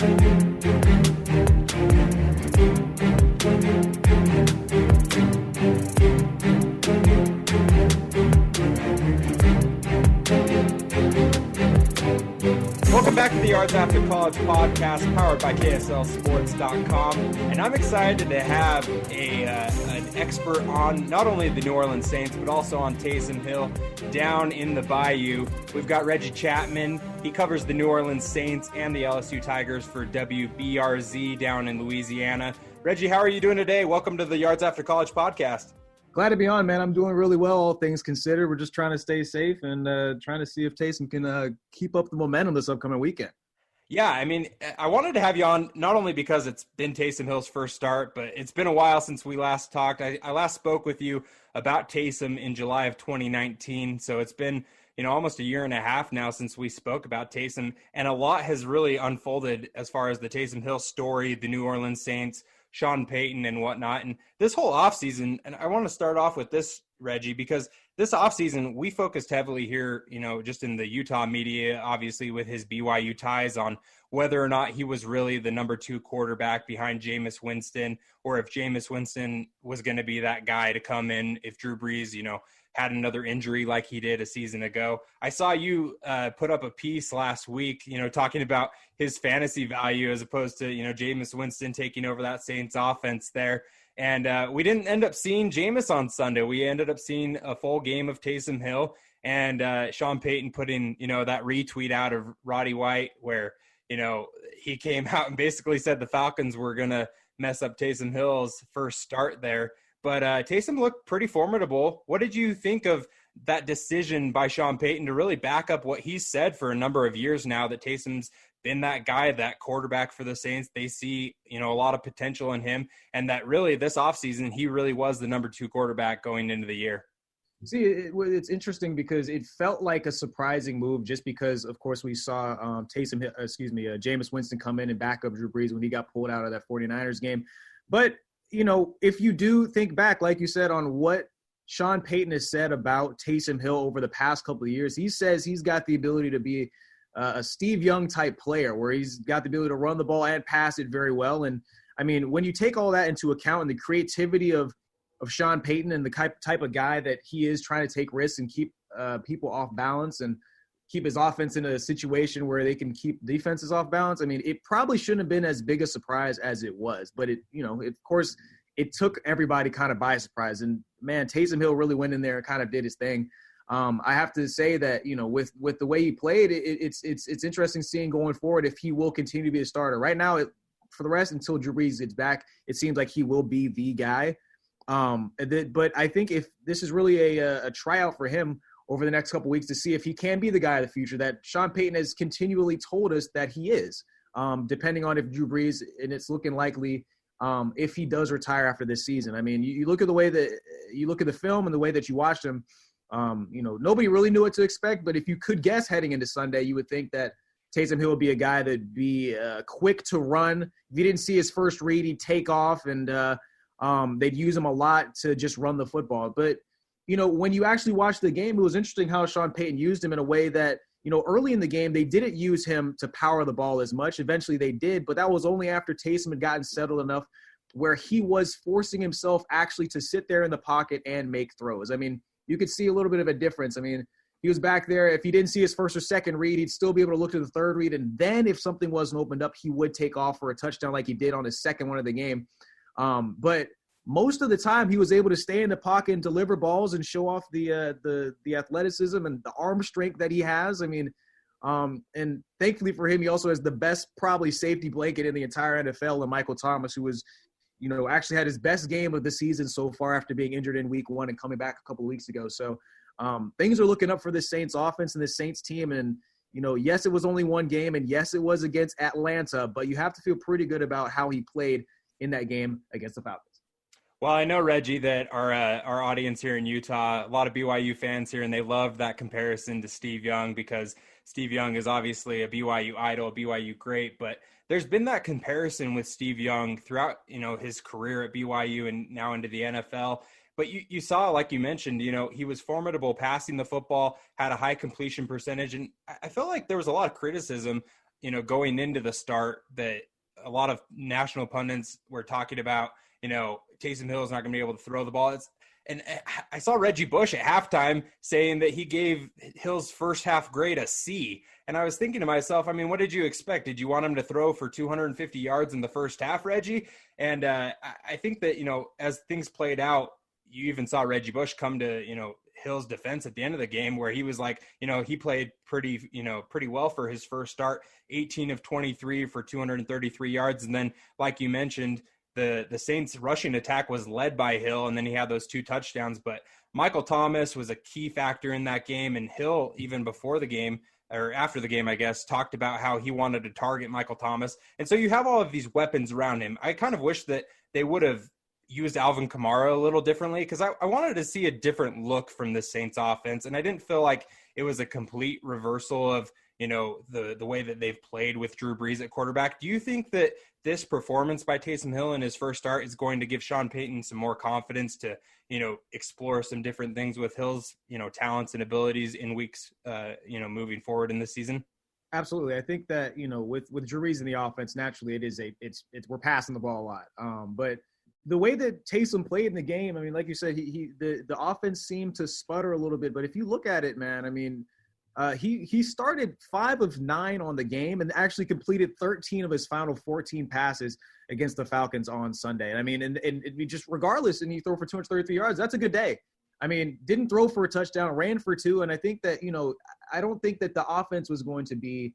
Welcome back to the Yards After College podcast, powered by KSLSports.com. And I'm excited to have an expert on not only the New Orleans Saints, but also on Taysom Hill down in the Bayou. We've got Reggie Chatman. He covers the New Orleans Saints and the LSU Tigers for WBRZ down in Louisiana. Reggie, how are you doing today? Welcome to the Yards After College podcast. Glad to be on, man. I'm doing really well, all things considered. We're just trying to stay safe and trying to see if Taysom can keep up the momentum this upcoming weekend. Yeah, I mean, I wanted to have you on not only because it's been Taysom Hill's first start, but it's been a while since we last talked. I last spoke with you about Taysom in July of 2019, so it's been almost a year and a half now since we spoke about Taysom, and a lot has really unfolded as far as the Taysom Hill story, the New Orleans Saints, Sean Payton and whatnot. And this whole offseason, and I want to start off with this, Reggie, because this offseason we focused heavily here, just in the Utah media, obviously with his BYU ties, on whether or not he was really the number 2 quarterback behind Jameis Winston, or if Jameis Winston was going to be that guy to come in if Drew Brees, had another injury like he did a season ago. I saw you put up a piece last week, talking about his fantasy value as opposed to, Jameis Winston taking over that Saints offense there. And we didn't end up seeing Jameis on Sunday. We ended up seeing a full game of Taysom Hill, and Sean Payton putting, that retweet out of Roddy White where, he came out and basically said the Falcons were going to mess up Taysom Hill's first start there. But Taysom looked pretty formidable. What did you think of that decision by Sean Payton to really back up what he's said for a number of years now, that Taysom's been that guy, that quarterback for the Saints? They see, a lot of potential in him, and that really this offseason he really was the number 2 quarterback going into the year. See, it's interesting because it felt like a surprising move just because, of course, we saw Jameis Winston come in and back up Drew Brees when he got pulled out of that 49ers game. But if you do think back, like you said, on what Sean Payton has said about Taysom Hill over the past couple of years, he says he's got the ability to be a Steve Young type player where he's got the ability to run the ball and pass it very well. And I mean, when you take all that into account and the creativity of Sean Payton and the type of guy that he is, trying to take risks and keep people off balance and keep his offense in a situation where they can keep defenses off balance, I mean, it probably shouldn't have been as big a surprise as it was. But of course, it took everybody kind of by surprise. And man, Taysom Hill really went in there and kind of did his thing. I have to say that with the way he played, it's interesting seeing going forward if he will continue to be a starter. Right now, for the rest, until Drew Brees gets back, it seems like he will be the guy. But I think if this is really a tryout for him over the next couple of weeks to see if he can be the guy of the future that Sean Payton has continually told us that he is, depending on if Drew Brees, and it's looking likely, if he does retire after this season. I mean, you look at the way that you look at the film and the way that you watched him, nobody really knew what to expect, but if you could guess heading into Sunday, you would think that Taysom Hill would be a guy that'd be quick to run. If you didn't see his first read, he'd take off, and they'd use him a lot to just run the football. But when you actually watch the game, it was interesting how Sean Payton used him in a way that, early in the game, they didn't use him to power the ball as much. Eventually they did, but that was only after Taysom had gotten settled enough where he was forcing himself actually to sit there in the pocket and make throws. I mean, you could see a little bit of a difference. I mean, he was back there. If he didn't see his first or second read, he'd still be able to look to the third read. And then if something wasn't opened up, he would take off for a touchdown like he did on his second one of the game. But most of the time he was able to stay in the pocket and deliver balls and show off the athleticism and the arm strength that he has. I mean, and thankfully for him, he also has the best probably safety blanket in the entire NFL, and Michael Thomas, who was, actually had his best game of the season so far after being injured in week 1 and coming back a couple of weeks ago. So things are looking up for this Saints offense and this Saints team. And, yes, it was only one game, and yes, it was against Atlanta, but you have to feel pretty good about how he played in that game against the Falcons. Well, I know, Reggie, that our audience here in Utah, a lot of BYU fans here, and they love that comparison to Steve Young because Steve Young is obviously a BYU idol, a BYU great, but there's been that comparison with Steve Young throughout, his career at BYU and now into the NFL. But you saw, like you mentioned, he was formidable passing the football, had a high completion percentage, and I felt like there was a lot of criticism going into the start that a lot of national pundits were talking about, Taysom Hill is not going to be able to throw the ball. And I saw Reggie Bush at halftime saying that he gave Hill's first half grade a C. And I was thinking to myself, I mean, what did you expect? Did you want him to throw for 250 yards in the first half, Reggie? And I think that, as things played out, you even saw Reggie Bush come to, Hill's defense at the end of the game where he was like, he played pretty well for his first start, 18 of 23 for 233 yards. And then, like you mentioned, the Saints rushing attack was led by Hill, and then he had those 2 touchdowns. But Michael Thomas was a key factor in that game, and Hill, even before the game, or after the game, I guess, talked about how he wanted to target Michael Thomas. And so you have all of these weapons around him. I kind of wish that they would have used Alvin Kamara a little differently, because I wanted to see a different look from the Saints offense, and I didn't feel like it was a complete reversal of the way that they've played with Drew Brees at quarterback. Do you think that this performance by Taysom Hill in his first start is going to give Sean Payton some more confidence to explore some different things with Hill's talents and abilities in weeks moving forward in this season? Absolutely. I think that with Drew Brees in the offense, naturally it's we're passing the ball a lot, but the way that Taysom played in the game, I mean, like you said, the offense seemed to sputter a little bit. But if you look at it, man, I mean, he started 5 of 9 on the game and actually completed 13 of his final 14 passes against the Falcons on Sunday. And I mean, and just regardless, and you throw for 233 yards, that's a good day. I mean, didn't throw for a touchdown, ran for 2. And I think that, I don't think that the offense was going to be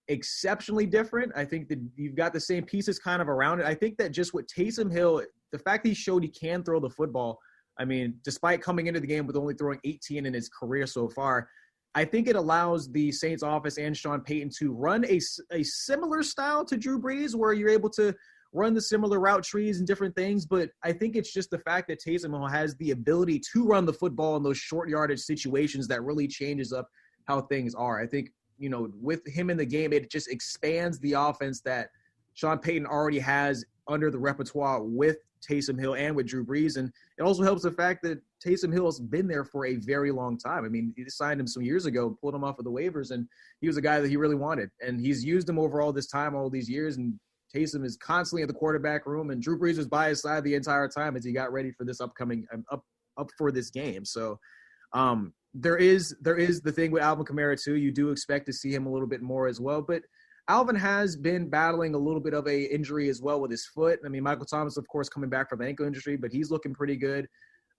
exceptionally different. I think that you've got the same pieces kind of around it. I think that just with Taysom Hill, the fact that he showed he can throw the football, I mean, despite coming into the game with only throwing 18 in his career so far, I think it allows the Saints offense and Sean Payton to run a similar style to Drew Brees, where you're able to run the similar route trees and different things. But I think it's just the fact that Taysom Hill has the ability to run the football in those short yardage situations that really changes up how things are. I think, with him in the game, it just expands the offense that Sean Payton already has under the repertoire with Taysom Hill and with Drew Brees. And it also helps the fact that Taysom Hill has been there for a very long time. I mean, he signed him some years ago, pulled him off of the waivers, and he was a guy that he really wanted. And he's used him over all this time, all these years, and Taysom is constantly in the quarterback room, and Drew Brees was by his side the entire time as he got ready for this upcoming up for this game. So there is the thing with Alvin Kamara too. You do expect to see him a little bit more as well, but Alvin has been battling a little bit of a injury as well with his foot. I mean, Michael Thomas, of course, coming back from ankle injury, but he's looking pretty good.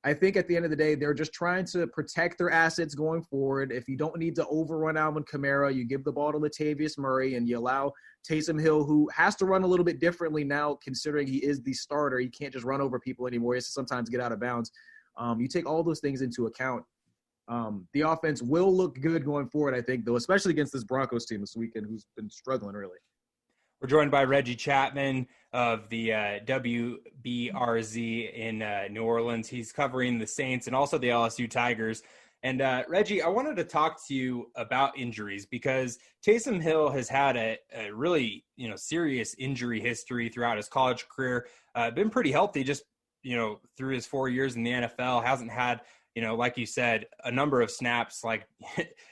I think at the end of the day, they're just trying to protect their assets going forward. If you don't need to overrun Alvin Kamara, you give the ball to Latavius Murray and you allow Taysom Hill, who has to run a little bit differently now, considering he is the starter. He can't just run over people anymore. He has to sometimes get out of bounds. You take all those things into account. The offense will look good going forward, I think, though, especially against this Broncos team this weekend, who's been struggling really. We're joined by Reggie Chatman of the WBRZ in New Orleans. He's covering the Saints and also the LSU Tigers. And Reggie, I wanted to talk to you about injuries because Taysom Hill has had a really, serious injury history throughout his college career. Been pretty healthy just, through his 4 years in the NFL. Hasn't had, like you said, a number of snaps like,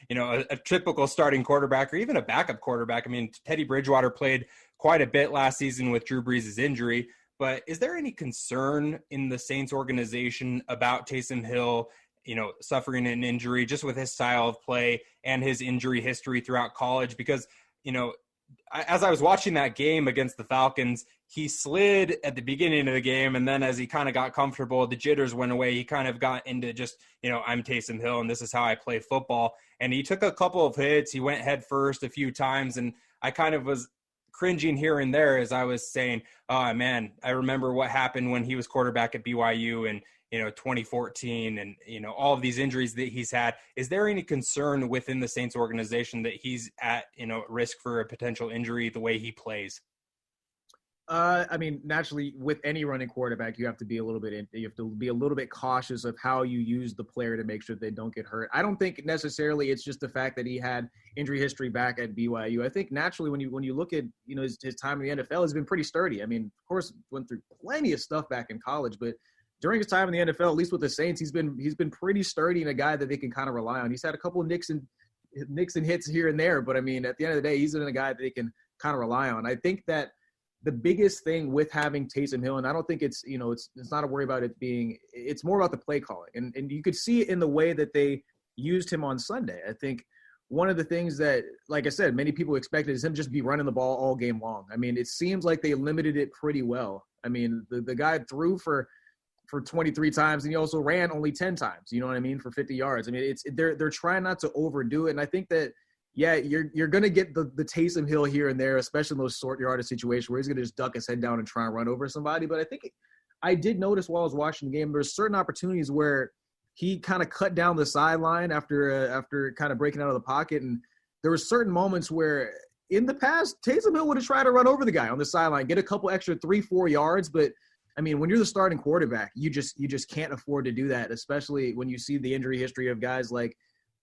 a typical starting quarterback or even a backup quarterback. I mean, Teddy Bridgewater played quite a bit last season with Drew Brees' injury. But is there any concern in the Saints organization about Taysom Hill, suffering an injury just with his style of play and his injury history throughout college? Because, as I was watching that game against the Falcons, he slid at the beginning of the game, and then as he kind of got comfortable, the jitters went away. He kind of got into just, I'm Taysom Hill, and this is how I play football. And he took a couple of hits. He went head first a few times, and I kind of was cringing here and there as I was saying, oh, man, I remember what happened when he was quarterback at BYU and, 2014 and, all of these injuries that he's had. Is there any concern within the Saints organization that he's at, risk for a potential injury the way he plays? I mean, naturally, with any running quarterback, you have to be a little bit cautious of how you use the player to make sure they don't get hurt. I don't think necessarily it's just the fact that he had injury history back at BYU. I think naturally, when you look at his time in the NFL, he's been pretty sturdy. I mean, of course, went through plenty of stuff back in college, but during his time in the NFL, at least with the Saints, he's been pretty sturdy and a guy that they can kind of rely on. He's had a couple of nicks and nicks and hits here and there. But I mean, at the end of the day, he's a guy that they can kind of rely on. I think that the biggest thing with having Taysom Hill, and I don't think it's not a worry about it being, it's more about the play calling. And you could see it in the way that they used him on Sunday. I think one of the things that, like I said, many people expected is him just be running the ball all game long. I mean, it seems like they limited it pretty well. I mean, the guy threw for 23 times, and he also ran only 10 times, you know what I mean, for 50 yards. I mean, they're trying not to overdo it. And I think that, yeah, you're going to get the Taysom Hill here and there, especially in those short yardage situations where he's going to just duck his head down and try and run over somebody. But I think I did notice while I was watching the game, there's certain opportunities where he kind of cut down the sideline after kind of breaking out of the pocket. And there were certain moments where in the past, Taysom Hill would have tried to run over the guy on the sideline, get a couple extra 3-4 yards. But I mean, when you're the starting quarterback, you just can't afford to do that, especially when you see the injury history of guys like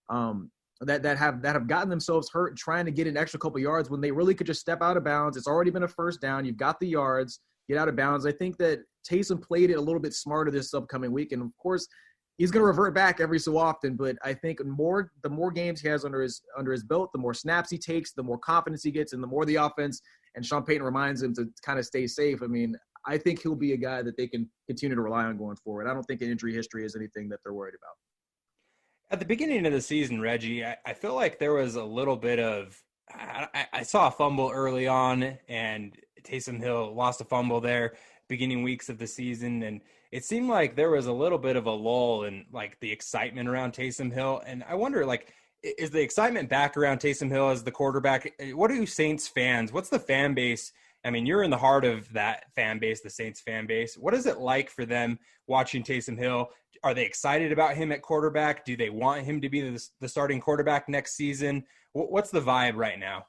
that have gotten themselves hurt trying to get an extra couple yards when they really could just step out of bounds. It's already been a first down. You've got the yards, get out of bounds. I think that Taysom played it a little bit smarter this upcoming week. And of course, he's going to revert back every so often, but I think the more games he has under his belt, the more snaps he takes, the more confidence he gets, and the more the offense and Sean Payton reminds him to kind of stay safe. I mean, I think he'll be a guy that they can continue to rely on going forward. I don't think an injury history is anything that they're worried about. At the beginning of the season, Reggie, I feel like there was a little bit of I saw a fumble early on, and Taysom Hill lost a fumble there beginning weeks of the season, and it seemed like there was a little bit of a lull in like the excitement around Taysom Hill. And I wonder, like, is the excitement back around Taysom Hill as the quarterback? What are you Saints fans? What's the fan base? I mean, you're in the heart of that fan base, the Saints fan base. What is it like for them watching Taysom Hill? Are they excited about him at quarterback? Do they want him to be the starting quarterback next season? What's the vibe right now?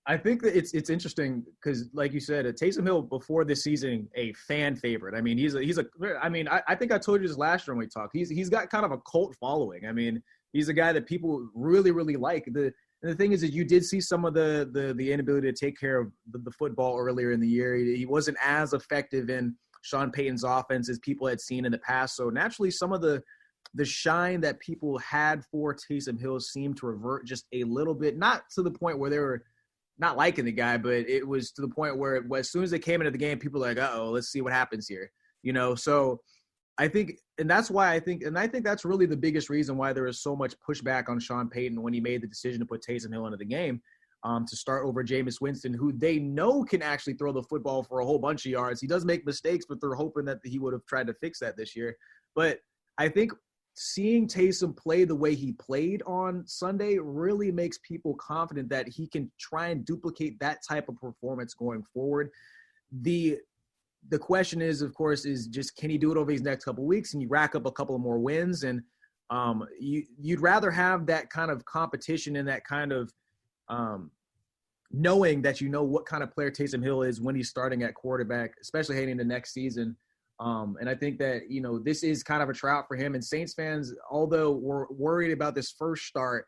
I think that it's interesting because, like you said, Taysom Hill before this season, a fan favorite. I mean, I think I told you this last year when we talked. He's got kind of a cult following. I mean, he's a guy that people really, really like. The thing is that you did see some of the inability to take care of the football earlier in the year. He wasn't as effective in Sean Payton's offense as people had seen in the past. So naturally, some of the shine that people had for Taysom Hill seemed to revert just a little bit, not to the point where they were not liking the guy, but it was to the point where as soon as they came into the game, people were like, uh-oh, let's see what happens here. You know, so I think that's really the biggest reason why there was so much pushback on Sean Payton when he made the decision to put Taysom Hill into the game to start over Jameis Winston, who they know can actually throw the football for a whole bunch of yards. He does make mistakes, but they're hoping that he would have tried to fix that this year. But I think seeing Taysom play the way he played on Sunday really makes people confident that he can try and duplicate that type of performance going forward. The question is, of course, is just can he do it over these next couple of weeks and you rack up a couple of more wins? And you'd rather have that kind of competition and that kind of knowing that you know what kind of player Taysom Hill is when he's starting at quarterback, especially heading into next season. And I think that, you know, this is kind of a tryout for him. And Saints fans, although we're worried about this first start,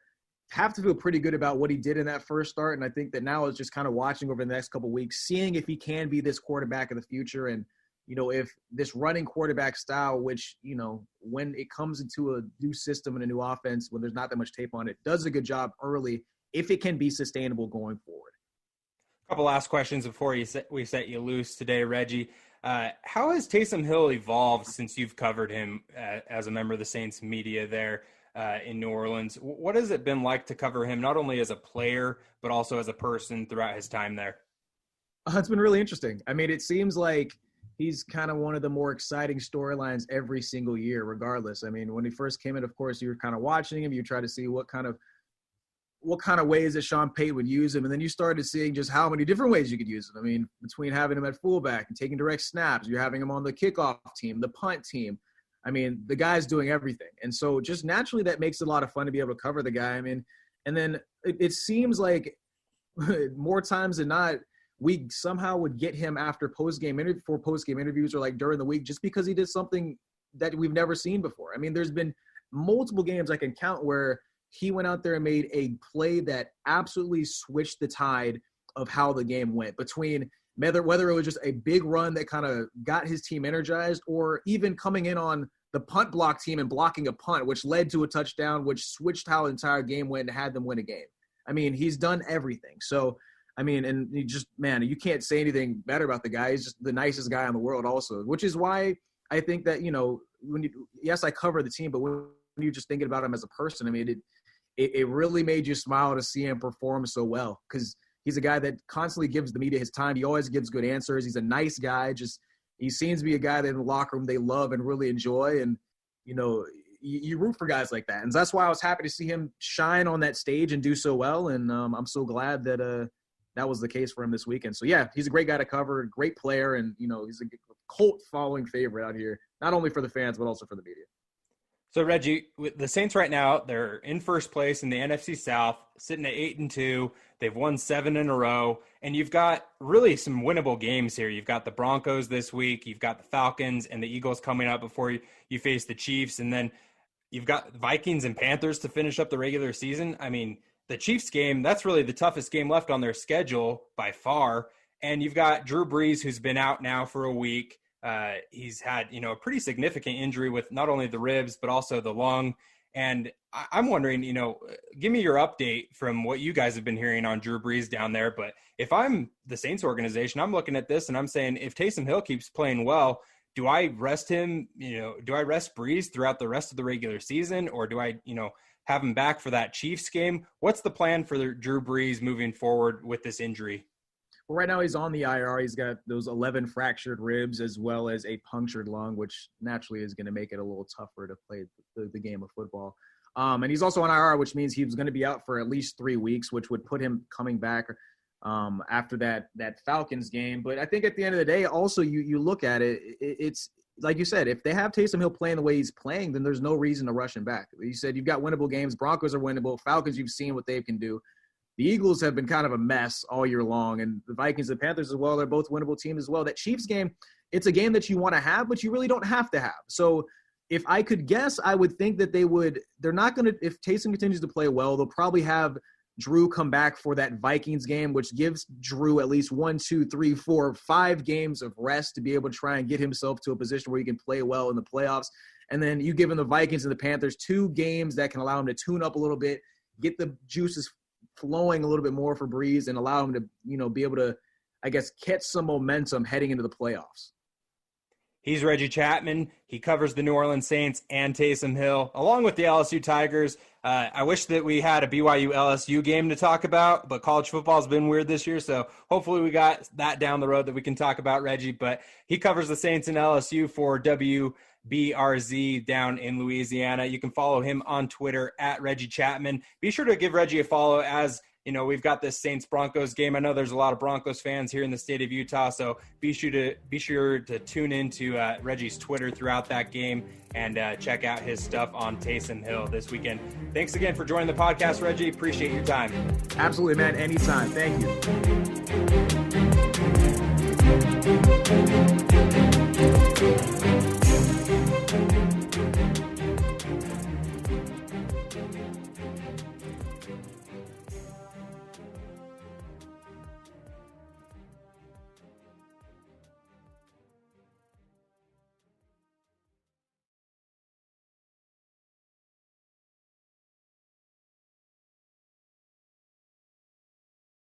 have to feel pretty good about what he did in that first start. And I think that now it's just kind of watching over the next couple of weeks, seeing if he can be this quarterback of the future. And, you know, if this running quarterback style, which, you know, when it comes into a new system and a new offense, when there's not that much tape on it, does a good job early, if it can be sustainable going forward. A couple last questions before we set you loose today, Reggie. How has Taysom Hill evolved since you've covered him as a member of the Saints media there in New Orleans? What has it been like to cover him, not only as a player, but also as a person throughout his time there? It's been really interesting. I mean, it seems like he's kind of one of the more exciting storylines every single year, regardless. I mean, when he first came in, of course, you were kind of watching him. You try to see what kind of ways that Sean Payton would use him. And then you started seeing just how many different ways you could use him. I mean, between having him at fullback and taking direct snaps, you're having him on the kickoff team, the punt team. I mean, the guy's doing everything. And so just naturally that makes it a lot of fun to be able to cover the guy. I mean, and then it seems like more times than not, we somehow would get him after post-game interviews or like during the week just because he did something that we've never seen before. I mean, there's been multiple games I can count where he went out there and made a play that absolutely switched the tide of how the game went, between whether it was just a big run that kind of got his team energized or even coming in on the punt block team and blocking a punt, which led to a touchdown, which switched how the entire game went and had them win a game. I mean, he's done everything. So, I mean, and you just, man, you can't say anything better about the guy. He's just the nicest guy in the world also, which is why I think that, yes, I cover the team, but when you're just thinking about him as a person, I mean, it really made you smile to see him perform so well, because he's a guy that constantly gives the media his time. He always gives good answers. He's a nice guy. He seems to be a guy that in the locker room they love and really enjoy. And, you root for guys like that. And that's why I was happy to see him shine on that stage and do so well. And I'm so glad that that was the case for him this weekend. So, yeah, he's a great guy to cover, great player, and, he's a cult following favorite out here, not only for the fans but also for the media. So, Reggie, with the Saints right now, they're in first place in the NFC South, sitting at 8-2. They've won 7 in a row, and you've got really some winnable games here. You've got the Broncos this week, you've got the Falcons and the Eagles coming up before you face the Chiefs, and then you've got Vikings and Panthers to finish up the regular season. I mean, the Chiefs game, that's really the toughest game left on their schedule by far, and you've got Drew Brees, who's been out now for a week. He's had, a pretty significant injury with not only the ribs, but also the lung. And I'm wondering, give me your update from what you guys have been hearing on Drew Brees down there. But if I'm the Saints organization, I'm looking at this and I'm saying, if Taysom Hill keeps playing well, do I rest him? Do I rest Brees throughout the rest of the regular season? Or do I, have him back for that Chiefs game? What's the plan for Drew Brees moving forward with this injury? Well, right now he's on the IR. He's got those 11 fractured ribs as well as a punctured lung, which naturally is going to make it a little tougher to play the game of football. And he's also on IR, which means he was going to be out for at least 3 weeks, which would put him coming back after that Falcons game. But I think at the end of the day, also you look at it, it's like you said, if they have Taysom Hill playing the way he's playing, then there's no reason to rush him back. You said you've got winnable games. Broncos are winnable. Falcons, you've seen what they can do. The Eagles have been kind of a mess all year long, and the Vikings and Panthers as well, they're both winnable teams as well. That Chiefs game, it's a game that you want to have, but you really don't have to have. So if I could guess, I would think that they're not going to – if Taysom continues to play well, they'll probably have Drew come back for that Vikings game, which gives Drew at least 1, 2, 3, 4, 5 games of rest to be able to try and get himself to a position where he can play well in the playoffs. And then you give him the Vikings and the Panthers 2 games that can allow him to tune up a little bit, get the juices flowing a little bit more for Brees, and allow him to, be able to, I guess, catch some momentum heading into the playoffs. He's Reggie Chatman. He covers the New Orleans Saints and Taysom Hill, along with the LSU Tigers. I wish that we had a BYU LSU game to talk about, but college football has been weird this year, so hopefully we got that down the road that we can talk about, Reggie. But he covers the Saints and LSU for WBRZ down in Louisiana. You can follow him on Twitter at Reggie Chatman. Be sure to give Reggie a follow as we've got this Saints-Broncos game. I know there's a lot of Broncos fans here in the state of Utah, so be sure to tune into Reggie's Twitter throughout that game and check out his stuff on Taysom Hill this weekend. Thanks again for joining the podcast, Reggie. Appreciate your time. Absolutely, man. Anytime. Thank you.